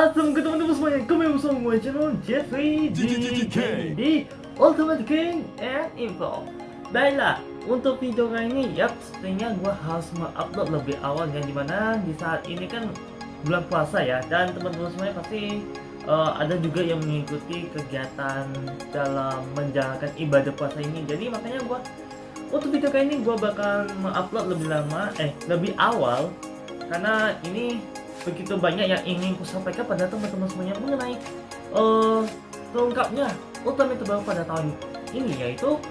Assalamualaikum teman-teman semuanya, kembali bersama channel Jeffrey di Ultimate King and Info. Baiklah, untuk video kali ini, sepertinya gue harus mengupload lebih awal yang dimana di saat ini kan bulan puasa ya, dan teman-teman semuanya pasti ada juga yang mengikuti kegiatan dalam menjalankan ibadah puasa ini. Jadi makanya gue untuk video kali ini gue bakal mengupload lebih awal karena ini begitu banyak yang ingin ku sampaikan pada teman-teman semuanya mengenai terungkapnya Ultimate terbaru pada tahun ini, yaitu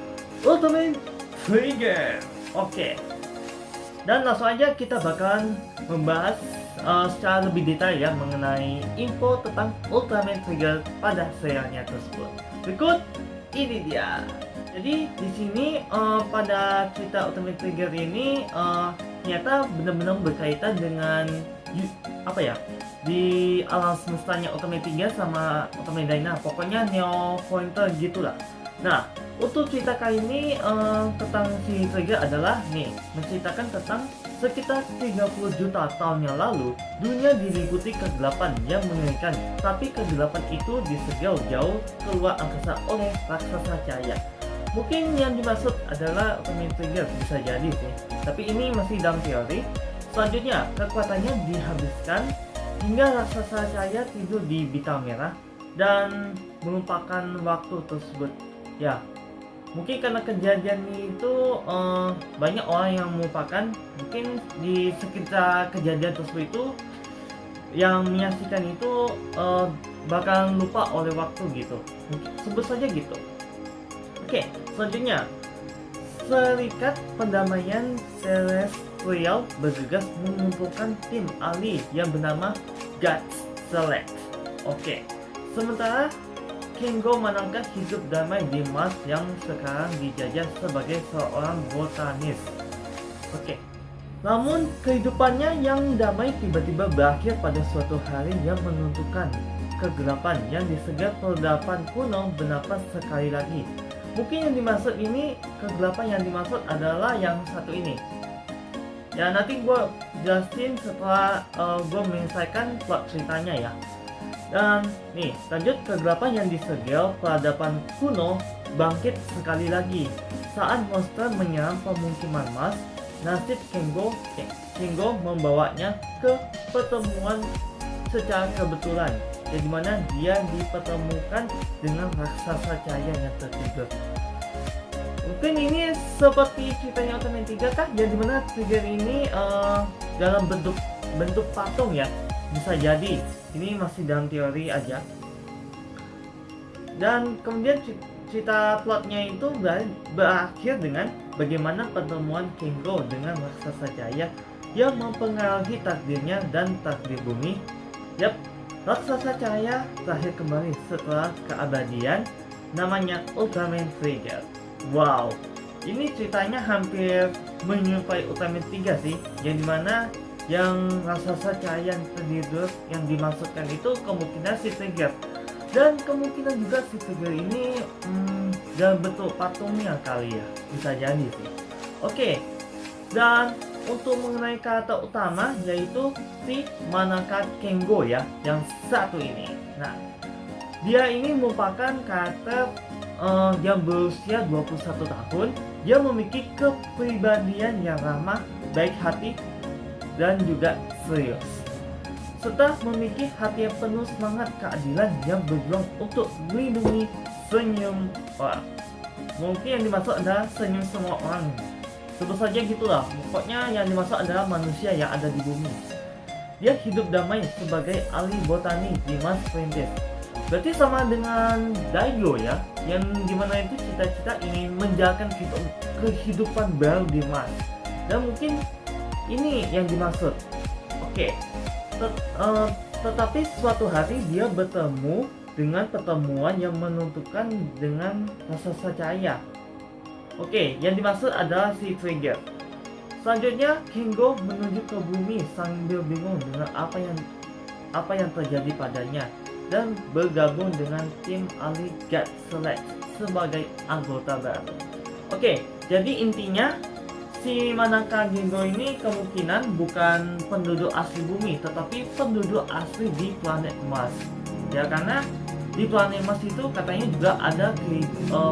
Ultimate Trigger. Oke. Dan langsung aja kita bakalan membahas secara lebih detail ya mengenai info tentang Ultimate Trigger pada serialnya tersebut. Berikut ini dia. Jadi di sini pada cerita Ultimate Trigger ini ternyata benar-benar berkaitan dengan di alam semestanya Ultimate 3 sama Ultimate Dyna, pokoknya Neo Pointer gitulah. Nah, untuk cerita kali ini tentang si Trigger adalah menceritakan tentang sekitar 30 juta tahun yang lalu dunia diliputi kegelapan yang mengerikan, tapi kegelapan itu disegel jauh keluar angkasa oleh raksasa cahaya. Mungkin yang dimaksud adalah Ultimate Trigger, bisa jadi sih, tapi ini masih dalam teori. Selanjutnya, kekuatannya dihabiskan hingga raksasa cahaya tidur di bintang merah dan melupakan waktu tersebut. Ya, mungkin karena kejadian itu banyak orang yang melupakan. Mungkin di sekitar kejadian tersebut itu yang menyaksikan itu bakal lupa oleh waktu gitu. Sebut saja gitu. Oke, selanjutnya, Serikat Pendamaian Celestial bergegas mengumpulkan tim ahli yang bernama God Select. Oke, sementara Kengo menangkap hidup damai di Mars yang sekarang dijajah sebagai seorang botanis. Oke, namun kehidupannya yang damai tiba-tiba berakhir pada suatu hari yang menentukan. Kegelapan yang disegel peradaban kuno bernapas sekali lagi. Mungkin yang dimaksud ini, kegelapan yang dimaksud adalah yang satu ini. Ya, nanti gue jelasin setelah gue menyelesaikan plot ceritanya ya. Dan lanjut, kegelapan yang disegel peradaban kuno bangkit sekali lagi saat monster menyerang pemukiman Mars. Nasib Kengo membawanya ke pertemuan secara kebetulan, yang dimana dia dipertemukan dengan raksasa cahaya yang tertidur. Mungkin ini seperti ceritanya Ultimate 3 kah? Yang dimana Trigger ini dalam bentuk patung ya. Bisa jadi. Ini masih dalam teori aja. Dan kemudian cerita plotnya itu berakhir dengan bagaimana pertemuan Kengo dengan raksasa cahaya yang mempengaruhi takdirnya dan takdir bumi. Raksasa cahaya terakhir kembali setelah keabadian, namanya Ultimate Trigger. Wow, ini ceritanya hampir menyerupai Ultimate 3 sih, yang dimana yang raksasa cahaya yang tertidur yang dimaksudkan itu kemungkinan si Trigger, dan kemungkinan juga si Trigger ini dalam bentuk patungnya kali ya, bisa jadi sih. Oke, dan untuk mengenai karakter utama yaitu si Manaka Kengo ya, yang satu ini. Nah, dia ini merupakan karakter yang berusia 21 tahun. Dia memiliki kepribadian yang ramah, baik hati, dan juga serius, serta memiliki hati yang penuh semangat keadilan yang berjuang untuk melindungi senyum orang. Mungkin yang dimaksud adalah senyum semua orang. Sebut saja gitulah, pokoknya yang dimaksud adalah manusia yang ada di bumi. Dia hidup damai sebagai ahli botani di Mars Princess. Berarti sama dengan Daigo ya, yang dimana itu cita-cita ingin menjalankan kehidupan baru di Mars. Dan mungkin ini yang dimaksud. Oke, tetapi suatu hari dia bertemu dengan pertemuan yang menentukan dengan raksasa cahaya. Oke, yang dimaksud adalah si Trigger. Selanjutnya, Kengo menuju ke bumi sambil bingung dengan apa yang terjadi padanya dan bergabung dengan tim ahli God Select sebagai anggota baru. Oke, jadi intinya si Manaka Gengo ini kemungkinan bukan penduduk asli bumi, tetapi penduduk asli di planet Mars. Ya, karena di planet Mars itu katanya juga ada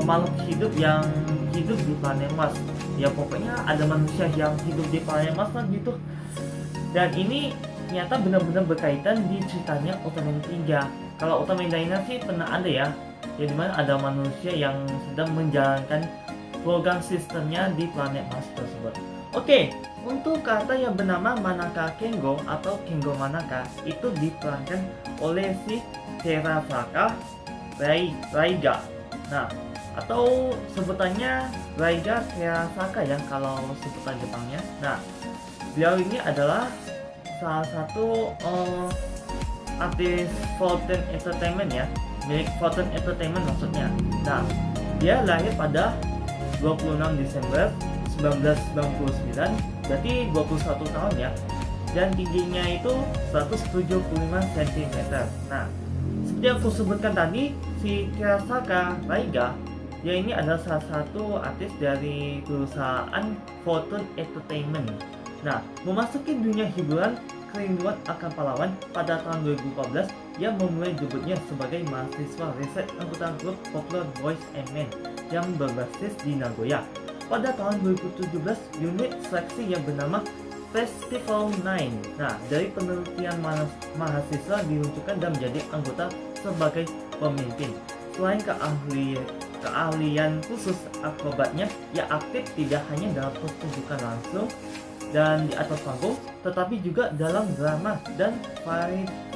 makhluk hidup yang hidup di planet Mars. Ya, pokoknya ada manusia yang hidup di planet Mars lah gitu. Dan ini ternyata benar-benar berkaitan di ceritanya Ultraman 3. Kalau Ultraman Dynasty pernah ada ya, dimana ada manusia yang sedang menjalankan program sistemnya di planet Mars tersebut. Oke, untuk kata yang bernama Manaka Kengo atau Kengo Manaka itu diperankan oleh si Terasaka Raiga. Nah, atau sebutannya Raiga Terasaka ya kalau sebutan Jepangnya. Nah, beliau ini adalah salah satu artis Photon Entertainment ya, milik Photon Entertainment maksudnya. Nah, dia lahir pada 26 Desember 1999, berarti 21 tahun ya, dan tingginya itu 175 cm. Nah, seperti yang aku sebutkan tadi, si Terasaka Raiga, dia ini adalah salah satu artis dari perusahaan Photon Entertainment. Nah, memasuki dunia hiburan kerinduan akan pahlawan pada tahun 2014, ia memulai debutnya sebagai mahasiswa riset anggota grup Popular Boys and Men yang berbasis di Nagoya. Pada tahun 2017, unit seleksi yang bernama Festival 9, nah, dari penelitian mahasiswa diluncurkan dan menjadi anggota sebagai pemimpin. Selain keahlian khusus akrobatnya, ia aktif tidak hanya dalam pertunjukan langsung dan di atas panggung, tetapi juga dalam drama dan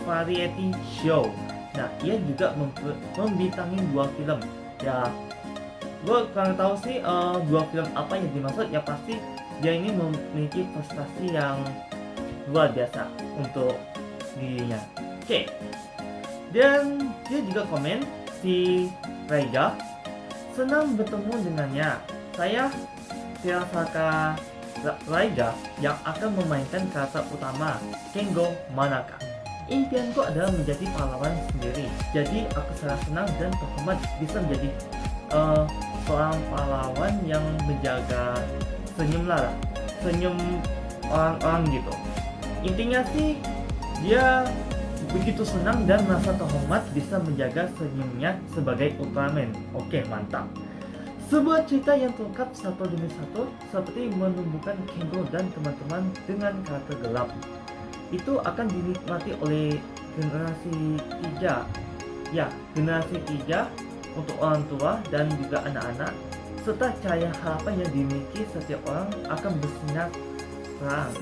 variety show. Nah, ia juga membintangi 2 film. Ya, gue kurang tahu sih 2 film apa yang dimaksud. Ya pasti dia ini memiliki prestasi yang luar biasa untuk dirinya. Oke. Dan dia juga komen, si Raiga, senang bertemu dengannya. Saya Terasaka Raiga yang akan memainkan karakter utama Kengo Manaka. Impianku adalah menjadi pahlawan sendiri. Jadi aku sangat senang dan terhormat bisa menjadi seorang pahlawan yang menjaga senyum orang-orang gitu. Intinya sih dia begitu senang dan merasa terhormat bisa menjaga senyumnya sebagai Ultraman. Oke, mantap. Sebuah cerita yang terungkap satu demi satu, seperti menumbuhkan Kengo dan teman-teman dengan karakter gelap. Itu akan dinikmati oleh generasi 3. Ya, generasi 3 untuk orang tua dan juga anak-anak, serta cahaya harapan yang dimiliki setiap orang akan bersinar terang.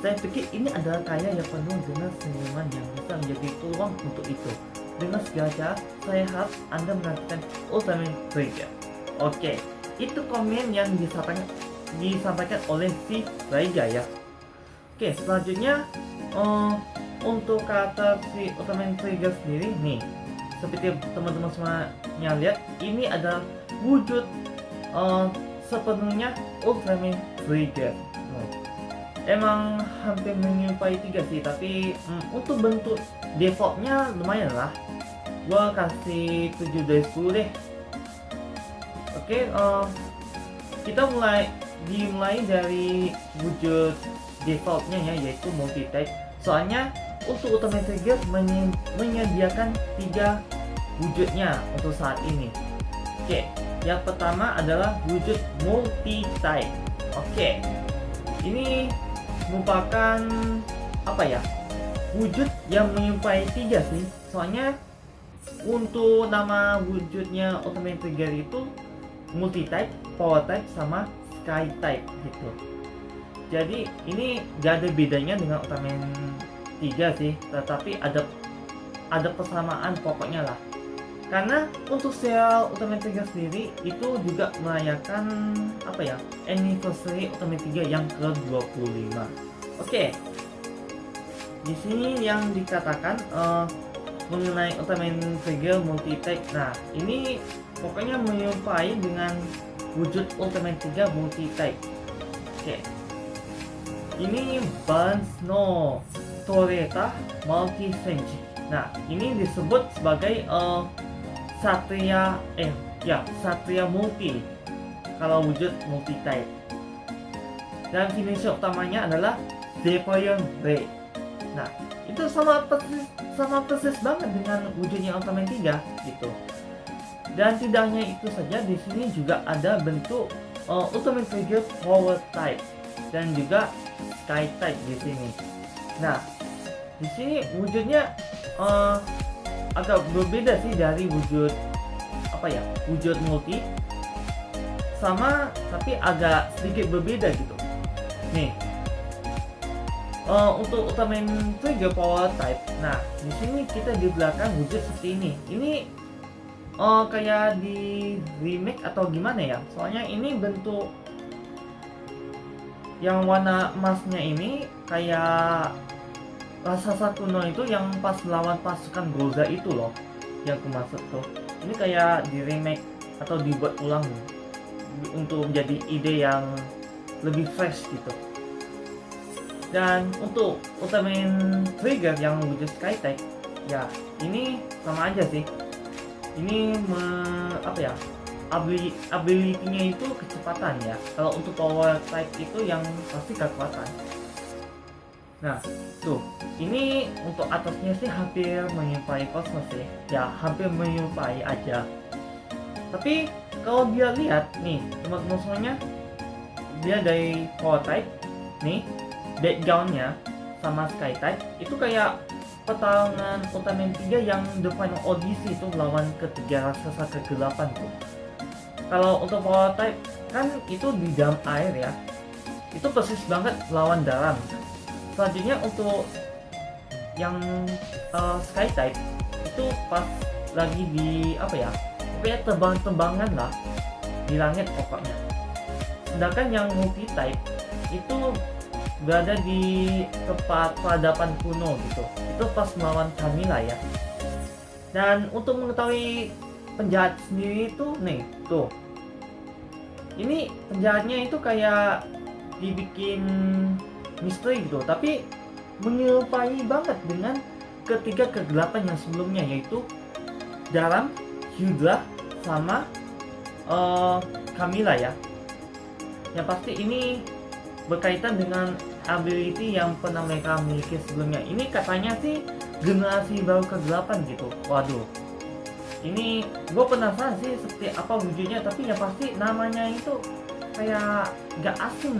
Saya pikir ini adalah karya yang penuh dengan senyuman yang bisa menjadi peluang untuk itu. Dengan segala cara, saya harap Anda menantikan Ultraman Trigger. Oke, itu komen yang disampaikan oleh si Raiga ya. Oke, selanjutnya untuk kata si Ultraman Trigger sendiri nih, seperti teman-teman semuanya lihat, ini adalah wujud sepenuhnya Ultraman Trigger. Emang hampir menyerupai 3 sih, tapi untuk bentuk defaultnya lumayan lah. Gua kasih 7 dari 10 deh. Oke, kita dimulai dari wujud defaultnya ya, yaitu multi-type. Soalnya untuk Ultraman Trigger menyediakan 3 wujudnya untuk saat ini. Oke, yang pertama adalah wujud multi-type. Oke, ini merupakan apa ya, wujud yang menyerupai 3 sih. Soalnya untuk nama wujudnya Ultraman Trigger itu multi-type, power type, sama sky type gitu. Jadi ini gak ada bedanya dengan Ultraman 3 sih, tetapi ada persamaan pokoknya lah. Karena untuk serial Ultraman 3 sendiri itu juga merayakan apa ya, anniversary Ultraman 3 yang ke-25. Oke. Di sini yang dikatakan mengenai Ultraman Trigger multi-type. Nah, ini pokoknya menyerupai dengan wujud Ultraman 3 multi-type. Oke. Ini Balance no Toreta Multi Senji. Nah, ini disebut sebagai Satria Satria multi kalau wujud multi type. dan finisher utamanya adalah Defiant Ray. Nah, itu sama persis banget dengan wujudnya Ultraman 3 gitu. Dan tidak hanya itu saja, di sini juga ada bentuk Ultraman Trigger Power Type dan juga Sky Type di sini. Nah, di sini wujudnya agak berbeda sih dari wujud wujud multi, sama tapi agak sedikit berbeda gitu. Nih, untuk Ultraman Trigger Power Type, nah di sini kita di belakang wujud seperti ini. Ini kayak di remake atau gimana ya? Soalnya ini bentuk yang warna emasnya ini kayak Raksasa kuno itu yang pas lawan pasukan Goza itu loh, yang aku maksud tuh. Ini kayak di remake atau dibuat ulang untuk menjadi ide yang lebih fresh gitu. Dan untuk Ultraman Trigger yang wujud Sky Type, ya ini sama aja sih. Ini ability-nya itu kecepatan ya. Kalau untuk Power Type itu yang pasti kekuatan. Nah, tuh, ini untuk atasnya sih hampir menyerupai Cosmos sih. Ya, hampir menyerupai aja. Tapi kalau dia lihat nih, teman-teman semuanya, dia dari Power Type nih, backgroundnya sama Sky Type itu kayak pertarungan Ultraman 3 yang The Final Odyssey itu melawan ketiga raksasa kegelapan tuh. Kalau untuk Power Type kan itu di dalam air ya, itu persis banget lawan dalam. Selanjutnya untuk yang Sky Type itu pas lagi di pokoknya terbang-tembangan lah di langit pokoknya. Sedangkan yang Multi Type itu berada di tempat peradaban kuno gitu. Itu pas melawan Camilla ya. Dan untuk mengetahui penjahat sendiri itu nih tuh, ini penjahatnya itu kayak dibikin misteri gitu, tapi menyerupai banget dengan ketiga kegelapan yang sebelumnya, yaitu Daram, Hydra, sama Camilla ya. Yang pasti ini berkaitan dengan ability yang pernah mereka miliki sebelumnya. Ini katanya sih generasi baru kegelapan gitu. Waduh, ini gue penasaran sih seperti apa wujudnya, tapi yang pasti namanya itu kayak gak asing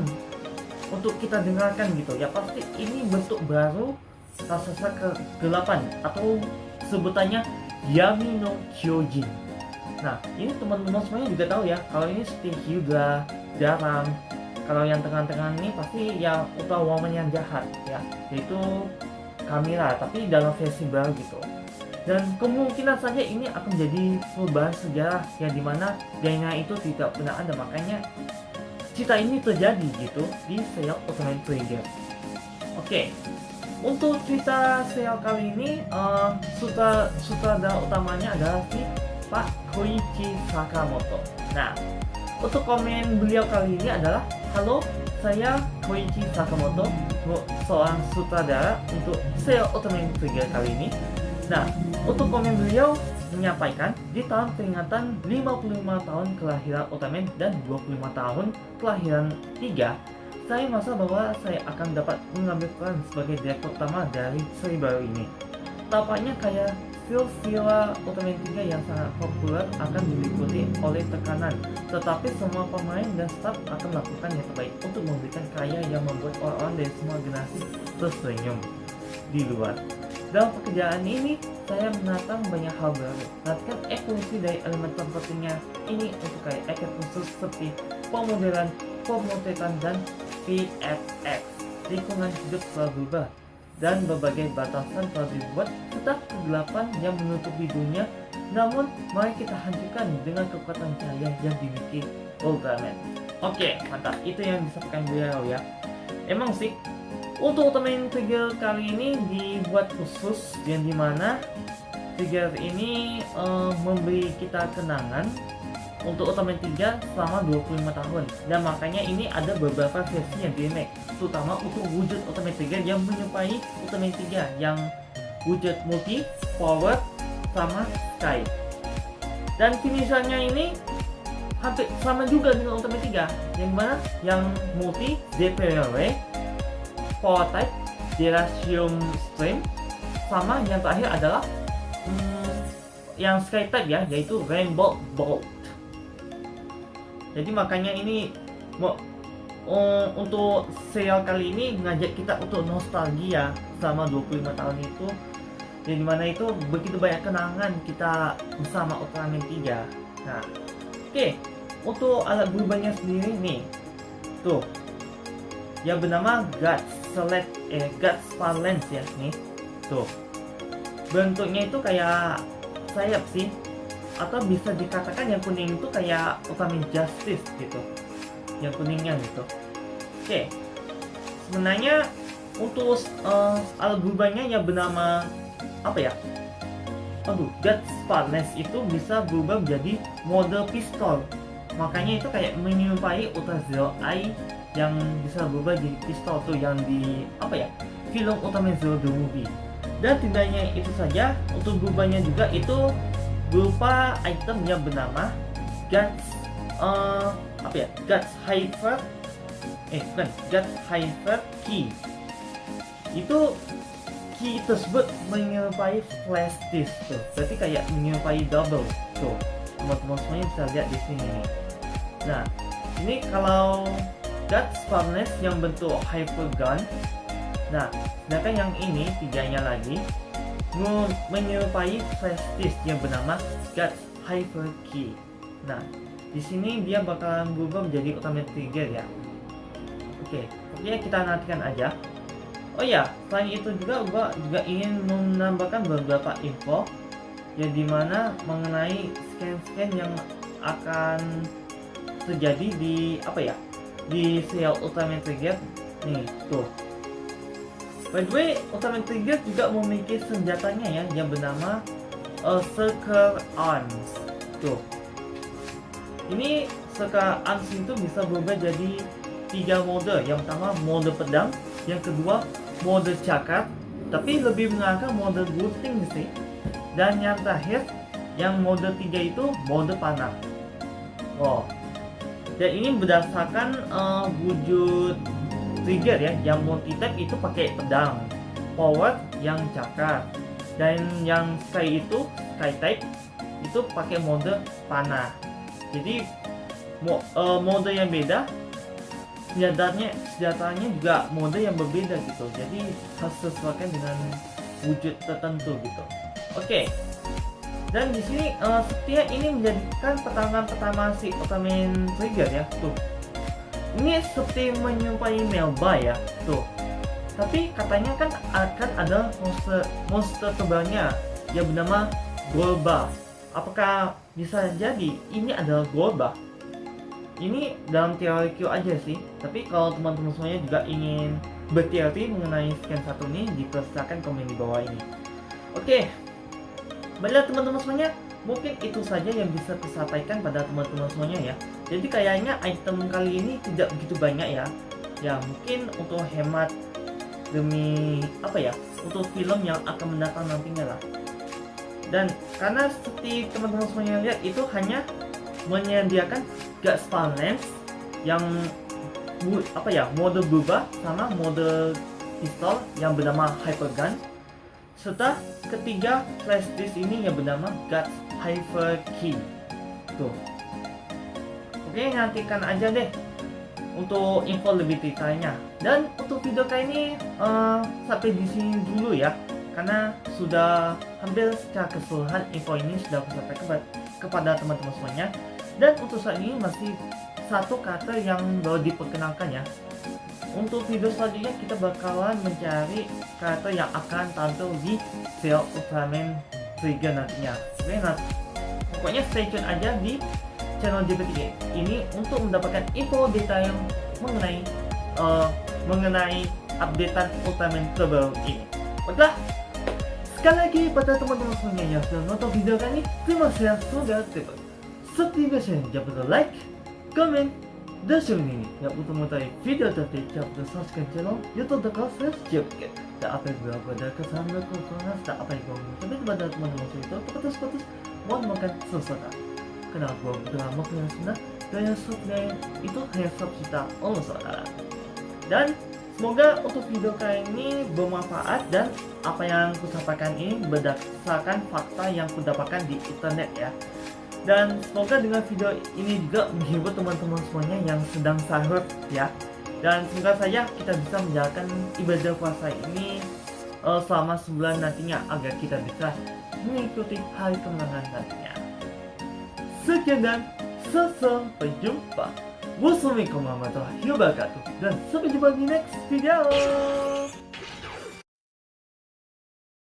untuk kita dengarkan gitu. Ya pasti ini bentuk baru raksasa kegelapan atau sebutannya Yami no Kyojin. Nah, ini teman-teman semuanya juga tahu ya, kalau ini seperti Hydra, Daram. Kalau yang tengah-tengah ini pasti yang Ultra Woman yang jahat ya, yaitu Camilla, tapi dalam versi baru gitu. Dan kemungkinan saja ini akan menjadi perubahan sejarah yang dimana Daina itu tidak pernah ada, makanya cerita ini terjadi gitu di serial Ultraman Trigger. Oke, untuk cerita serial kali ini sutradara utamanya adalah si Pak Koichi Sakamoto. Nah, untuk komen beliau kali ini adalah, halo, saya Koichi Sakamoto, seorang sutradara untuk serial Ultraman Trigger kali ini. Nah, untuk komen beliau menyampaikan di tahun peringatan 55 tahun kelahiran Ultraman dan 25 tahun kelahiran 3, saya merasa bahwa saya akan dapat mengambil peran sebagai direktur utama dari seri baru ini. Tampaknya kayak silsilah Ultraman 3 yang sangat populer akan diliputi oleh tekanan, tetapi semua pemain dan staf akan melakukan yang terbaik untuk memberikan karya yang membuat orang-orang dari semua generasi tersenyum di luar. Dalam pekerjaan ini, saya menatang banyak hal baru. Perhatikan evolusi dari elemen terpentingnya ini untuk kayak efek khusus seperti pemodelan, pemotretan, dan VFX. Lingkungan hidup telah berubah dan berbagai batasan telah dibuat serta kegelapan yang menutupi dunia. Namun, mari kita hancurkan dengan kekuatan cahaya yang dimiliki Ultraman. Oke, mantap. Itu yang disampaikan beliau ya. Emang sih, untuk Ultraman Trigger kali ini dibuat khusus yang dimana Trigger ini memberi kita kenangan untuk Ultraman 3 selama 25 tahun. Dan makanya ini ada beberapa versi yang di-remake, terutama untuk wujud Ultraman Trigger yang menyerupai Ultraman 3 yang wujud multi, power, sama sky. Dan finishernya ini hampir sama juga dengan Ultimate 3. Yang mana? Yang multi DPRW, power type, Dyrasium Stream, sama yang terakhir adalah yang Sky type ya, yaitu Rainbow Bolt. Jadi makanya ini untuk serial kali ini ngajak kita untuk nostalgia sama 25 tahun itu, yang dimana itu begitu banyak kenangan kita bersama Ultraman 3. Nah, oke, untuk alat berubahnya sendiri nih, tuh, yang bernama Guts Valence ya, nih, tuh, bentuknya itu kayak sayap sih, atau bisa dikatakan yang kuning itu kayak Ultraman Justice gitu, yang kuningnya gitu. Oke, sebenarnya untuk alat berubahnya yang bernama apa ya? Guts Valence itu bisa berubah menjadi mode pistol. Makanya itu kayak menyerupai Ultra Zero Eye yang bisa berubah jadi pistol tuh yang di film Ultraman Zero the Movie. Dan tidak hanya itu saja, untuk berubahnya juga itu berupa item yang bernama Guts Hyper Key. Itu key tersebut menyerupai flash disk tuh, berarti kayak menyerupai double tuh. Teman-teman semuanya bisa lihat di sini. Nah, ini kalau Guts Valence yang bentuk hyper gun. Nah, sedangkan yang ini tiganya lagi menyerupai flash disk yang bernama Guts Hyper Key. Nah, di sini dia bakalan berubah menjadi Ultraman Trigger ya. Oke, kita nantikan aja. Oh ya, selain itu juga gua juga ingin menambahkan beberapa info yang dimana mengenai scan yang akan terjadi di di serial Ultraman Trigger nih tuh. By the way, Ultraman Trigger juga memiliki senjatanya ya yang bernama Circle Arms tuh. Ini Circle Arms itu bisa berubah jadi 3 mode. Yang pertama mode pedang, yang kedua mode cakar, tapi lebih mengangkat mode gunting sih. Dan yang terakhir, yang mode 3 itu mode panah. Dan ini berdasarkan wujud trigger ya, yang multi type itu pakai pedang, power yang cakar, dan yang sky type itu pakai mode panah. Jadi mode yang beda, senjatanya juga mode yang berbeda gitu. Jadi harus sesuaikan dengan wujud tertentu gitu. Oke. Dan di sini sepertinya ini menjadikan pertarungan pertama si Ultraman Trigger ya. Tuh. Ini seperti menyerupai Melba ya. Tuh. Tapi katanya kan akan ada monster tebalnya yang bernama Golba. Apakah bisa jadi ini adalah Golba? Ini dalam teori Q aja sih, tapi kalau teman-teman semuanya juga ingin berteori mengenai scan satu ini, dipersilakan komen di bawah ini. Oke, baiklah teman-teman semuanya, mungkin itu saja yang bisa disampaikan pada teman-teman semuanya ya. Jadi kayaknya item kali ini tidak begitu banyak ya. Ya mungkin untuk hemat demi untuk film yang akan mendatang nantinya lah. Dan karena seperti teman-teman semuanya lihat, itu hanya menyediakan Guts Valence yang mode berubah sama mode pistol yang bernama Hyper Gun, serta ketiga flash disk ini yang bernama Guts Hyper Key. Tuh. Oke, nantikan aja deh untuk info lebih detailnya. Dan untuk video kali ini sampai di sini dulu ya, karena sudah hampir secara keseluruhan info ini sudah aku sampaikan kepada teman-teman semuanya. Dan untuk saat ini masih satu karakter yang baru diperkenalkan ya. Untuk video selanjutnya kita bakalan mencari karakter yang akan tampil di serial Ultraman Trigger nantinya. Pokoknya stay tune aja di channel JP3 ini untuk mendapatkan info detail mengenai updatean Ultraman terbaru ini. Baiklah, sekali lagi pada teman-teman semuanya yang sudah nonton video kali ini, terima kasih sudah tonton. Seperti biasanya, jangan lupa like, komen, dan share ini. Yang untuk mengetahui video terbaru, jangan lupa subscribe channel youtube.com/jpket. Dan apa yang berapa ada kesalahan dan kekurangan, dan apa yang berapa tapi kepada teman-teman itu putus mohon makan sesuatu. kenapa drama yang sebenarnya gaya subnya itu hanya sub kita saudara. Dan semoga untuk video kali ini bermanfaat dan apa yang kusampaikan ini berdasarkan fakta yang kudapatkan di internet ya. Dan semoga dengan video ini juga menghibur teman-teman semuanya yang sedang sahur ya. Dan semoga saja kita bisa menjalankan ibadah puasa ini selama sebulan nantinya agar kita bisa mengikuti hari kemenangan nantinya. Sekian dan sampai jumpa. Wassalamualaikum warahmatullahi wabarakatuh dan sampai jumpa di next video.